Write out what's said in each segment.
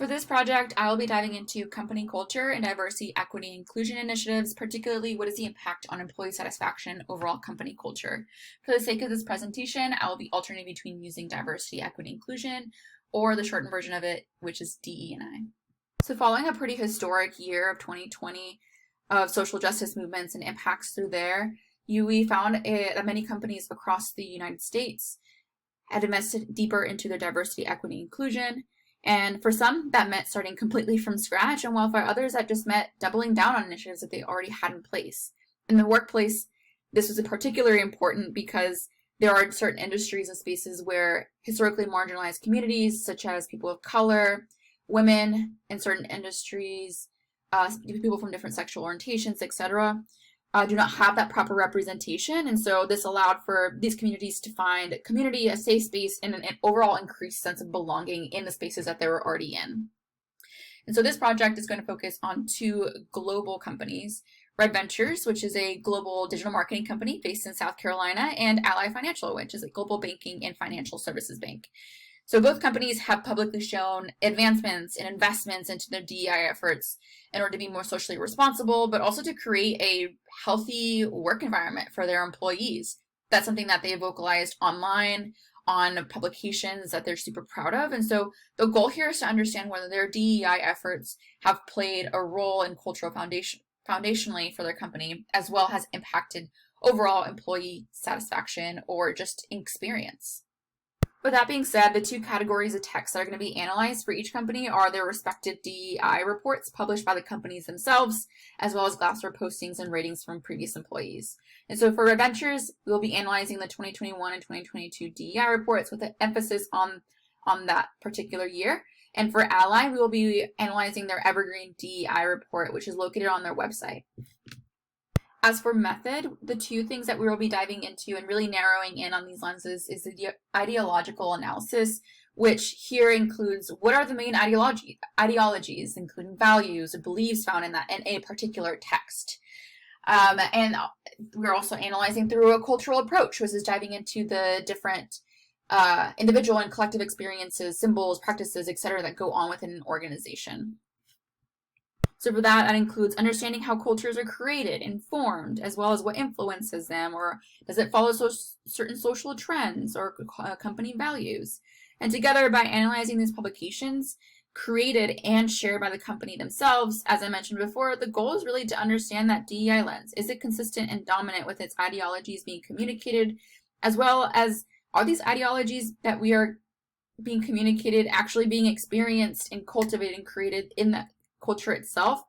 For this project, I will be diving into company culture and diversity, equity, inclusion initiatives, particularly what is the impact on employee satisfaction, overall company culture. For the sake of this presentation, I will be alternating between using diversity, equity, inclusion, or the shortened version of it, which is DE&I. So following a pretty historic year of 2020 of social justice movements and impacts through there, we found that many companies across the United States had invested deeper into their diversity, equity, inclusion. And for some, that meant starting completely from scratch, and while for others, that just meant doubling down on initiatives that they already had in place. In the workplace, this was particularly important because there are certain industries and spaces where historically marginalized communities, such as people of color, women in certain industries, people from different sexual orientations, etc., do not have that proper representation, and so this allowed for these communities to find community, a safe space, and an overall increased sense of belonging in the spaces that they were already in. And so this project is going to focus on two global companies, Red Ventures, which is a global digital marketing company based in South Carolina, and Ally Financial, which is a global banking and financial services bank. So both companies have publicly shown advancements and investments into their DEI efforts in order to be more socially responsible, but also to create a healthy work environment for their employees. That's something that they vocalized online, on publications that they're super proud of. And so the goal here is to understand whether their DEI efforts have played a role in cultural foundationally for their company, as well as impacted overall employee satisfaction or just experience. With that being said, the two categories of text that are going to be analyzed for each company are their respective DEI reports published by the companies themselves, as well as Glassdoor postings and ratings from previous employees. And so for Red Ventures, we'll be analyzing the 2021 and 2022 DEI reports with an emphasis on that particular year. And for Ally, we will be analyzing their Evergreen DEI report, which is located on their website. As for method, the two things that we will be diving into and really narrowing in on these lenses is the ideological analysis, which here includes what are the main ideologies, including values or beliefs found in a particular text. And we're also analyzing through a cultural approach, which is diving into the different individual and collective experiences, symbols, practices, etc. that go on within an organization. So for that includes understanding how cultures are created and formed, as well as what influences them, or does it follow certain social trends or company values. And together, by analyzing these publications, created and shared by the company themselves, as I mentioned before, the goal is really to understand that DEI lens. Is it consistent and dominant with its ideologies being communicated, as well as are these ideologies that we are being communicated actually being experienced and cultivated and created in the culture itself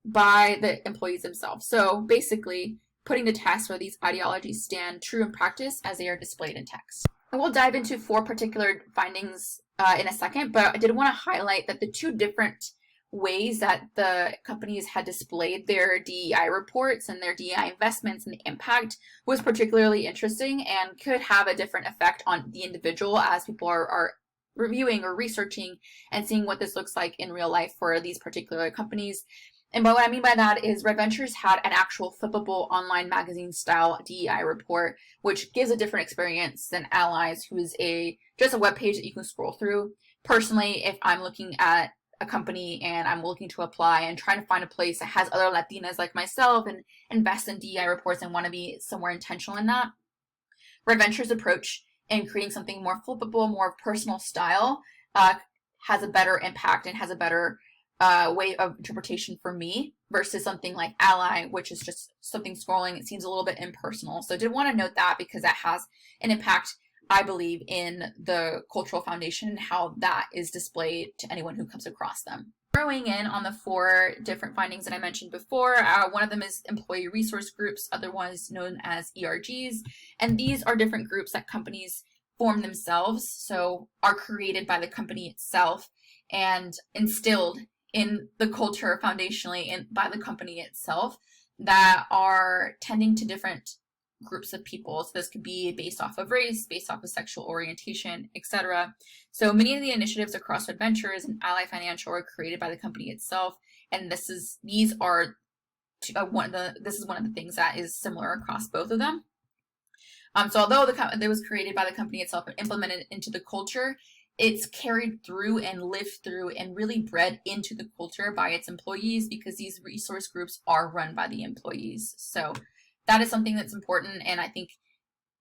by the employees themselves. So basically putting to test where these ideologies stand true in practice as they are displayed in text. And we'll dive into 4 particular findings in a second, but I did want to highlight that the 2 different ways that the companies had displayed their DEI reports and their DEI investments and the impact was particularly interesting and could have a different effect on the individual as people are reviewing or researching and seeing what this looks like in real life for these particular companies. And what I mean by that is Red Ventures had an actual flippable online magazine style DEI report, which gives a different experience than Ally's, who is just a web page that you can scroll through. Personally, if I'm looking at a company and I'm looking to apply and trying to find a place that has other Latinas like myself and invest in DEI reports and want to be somewhere intentional in that, Red Ventures' approach and creating something more flippable, more personal style has a better impact and has a better way of interpretation for me versus something like Ally, which is just something scrolling. It seems a little bit impersonal. So I did want to note that because that has an impact, I believe, in the cultural foundation and how that is displayed to anyone who comes across them. Throwing in on the 4 different findings that I mentioned before, one of them is employee resource groups, otherwise known as ERGs, and these are different groups that companies form themselves, so are created by the company itself and instilled in the culture foundationally and by the company itself that are tending to different groups of people. So this could be based off of race, based off of sexual orientation, etc. So many of the initiatives across Red Ventures and Ally Financial are created by the company itself, and this is one of the things that is similar across both of them. So although it was created by the company itself and implemented into the culture, it's carried through and lived through and really bred into the culture by its employees, because these resource groups are run by the employees. So that is something that's important, and I think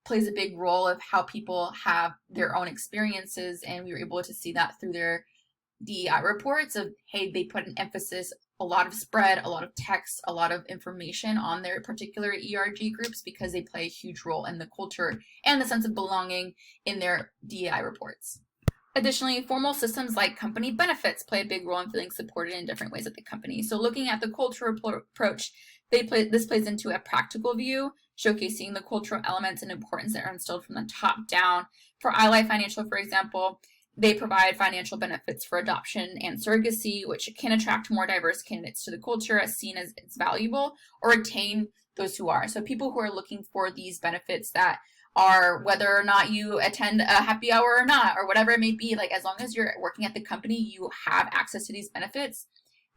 plays a big role of how people have their own experiences. And we were able to see that through their DEI reports of, hey, they put an emphasis, a lot of spread, a lot of text, a lot of information on their particular ERG groups, because they play a huge role in the culture and the sense of belonging in their DEI reports. Additionally, formal systems like company benefits play a big role in feeling supported in different ways at the company. So looking at the cultural approach, this plays into a practical view, showcasing the cultural elements and importance that are instilled from the top down. For Ally Financial, for example, they provide financial benefits for adoption and surrogacy, which can attract more diverse candidates to the culture as seen as it's valuable, or retain those who are. So people who are looking for these benefits that are, whether or not you attend a happy hour or not, or whatever it may be, like as long as you're working at the company, you have access to these benefits.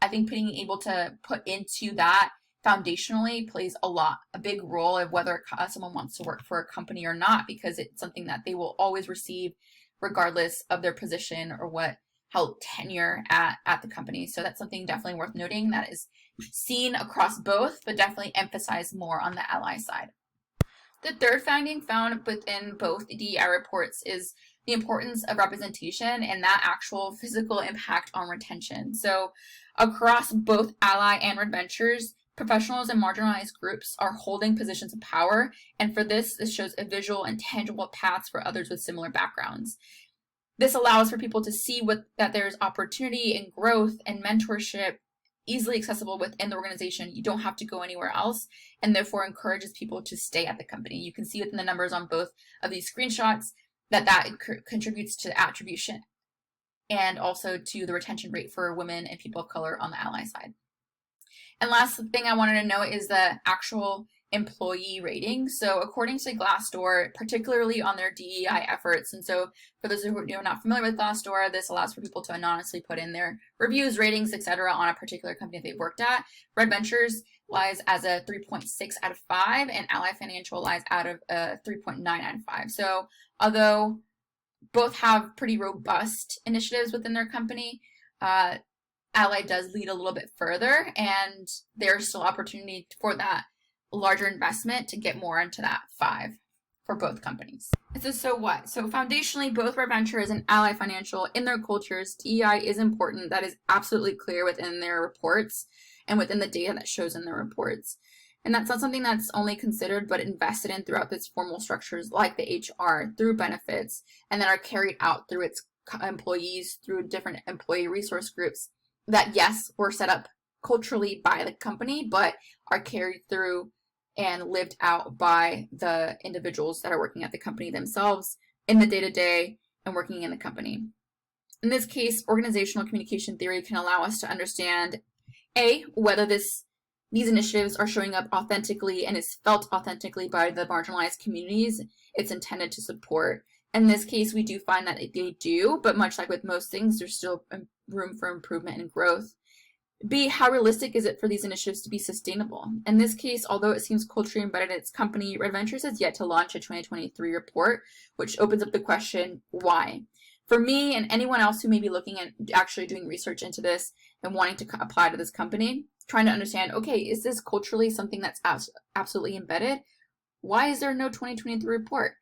I think being able to put into that foundationally plays a big role of whether someone wants to work for a company or not, because it's something that they will always receive regardless of their position or how tenure at the company. So that's something definitely worth noting that is seen across both, but definitely emphasized more on the Ally side. The third finding found within both DEI reports is the importance of representation and that actual physical impact on retention. So across both Ally and Red Ventures, professionals and marginalized groups are holding positions of power, and for this shows a visual and tangible paths for others with similar backgrounds. This allows for people to see that there's opportunity and growth and mentorship easily accessible within the organization. You don't have to go anywhere else, and therefore encourages people to stay at the company. You can see within the numbers on both of these screenshots that contributes to attribution and also to the retention rate for women and people of color on the Ally side. And last thing I wanted to note is the actual employee rating. So according to Glassdoor, particularly on their DEI efforts, and so for those who are not familiar with Glassdoor, this allows for people to anonymously put in their reviews, ratings, etc. on a particular company they've worked at. Red Ventures lies as a 3.6 out of 5, and Ally Financial lies out of a 3.9 out of 5. So although both have pretty robust initiatives within their company, Ally does lead a little bit further, and there's still opportunity for that larger investment to get more into that 5 for both companies. So what? So foundationally, both Red Ventures and Ally Financial, in their cultures, DEI is important. That is absolutely clear within their reports and within the data that shows in their reports. And that's not something that's only considered but invested in throughout its formal structures like the HR, through benefits, and then are carried out through its employees, through different employee resource groups that, yes, were set up culturally by the company, but are carried through and lived out by the individuals that are working at the company themselves in the day-to-day and working in the company. In this case, organizational communication theory can allow us to understand, A, whether these initiatives are showing up authentically and is felt authentically by the marginalized communities it's intended to support. In this case, we do find that they do, but much like with most things, there's still room for improvement and growth. B, how realistic is it for these initiatives to be sustainable? In this case, although it seems culturally embedded in its company, Red Ventures has yet to launch a 2023 report, which opens up the question, why? For me and anyone else who may be looking at actually doing research into this and wanting to apply to this company, trying to understand, okay, is this culturally something that's absolutely embedded? Why is there no 2023 report?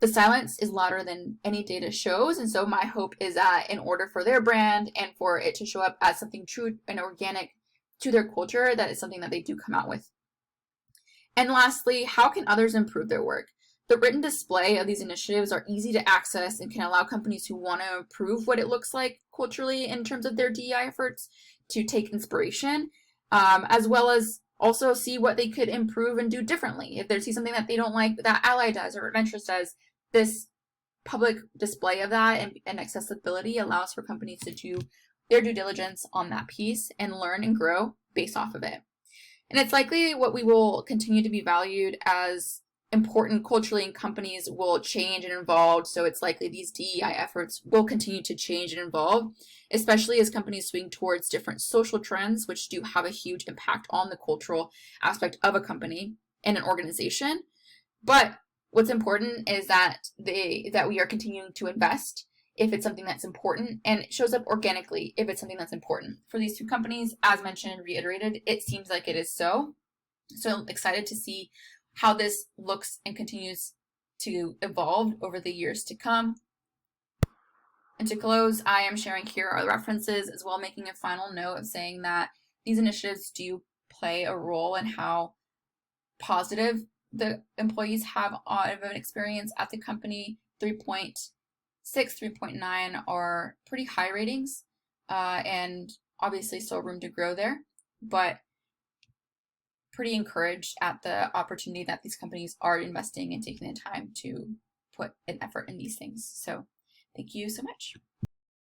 The silence is louder than any data shows, and so my hope is that in order for their brand and for it to show up as something true and organic to their culture, that is something that they do come out with. And lastly, how can others improve their work? The written display of these initiatives are easy to access and can allow companies who want to improve what it looks like culturally in terms of their DEI efforts to take inspiration, as well as also see what they could improve and do differently. If they see something that they don't like that Ally does or Ventures does, this public display of that and accessibility allows for companies to do their due diligence on that piece and learn and grow based off of it. And it's likely what we will continue to be valued as important culturally, and companies will change and evolve. So it's likely these DEI efforts will continue to change and evolve, especially as companies swing towards different social trends, which do have a huge impact on the cultural aspect of a company and an organization. But what's important is that we are continuing to invest if it's something that's important, and it shows up organically if it's something that's important. For these two companies, as mentioned and reiterated, it seems like it is so. So I'm excited to see how this looks and continues to evolve over the years to come. And to close, I am sharing here our references as well, making a final note of saying that these initiatives do play a role in how positive the employees have of an experience at the company. 3.6, 3.9 are pretty high ratings, and obviously still room to grow there, but pretty encouraged at the opportunity that these companies are investing and taking the time to put an effort in these things. So thank you so much.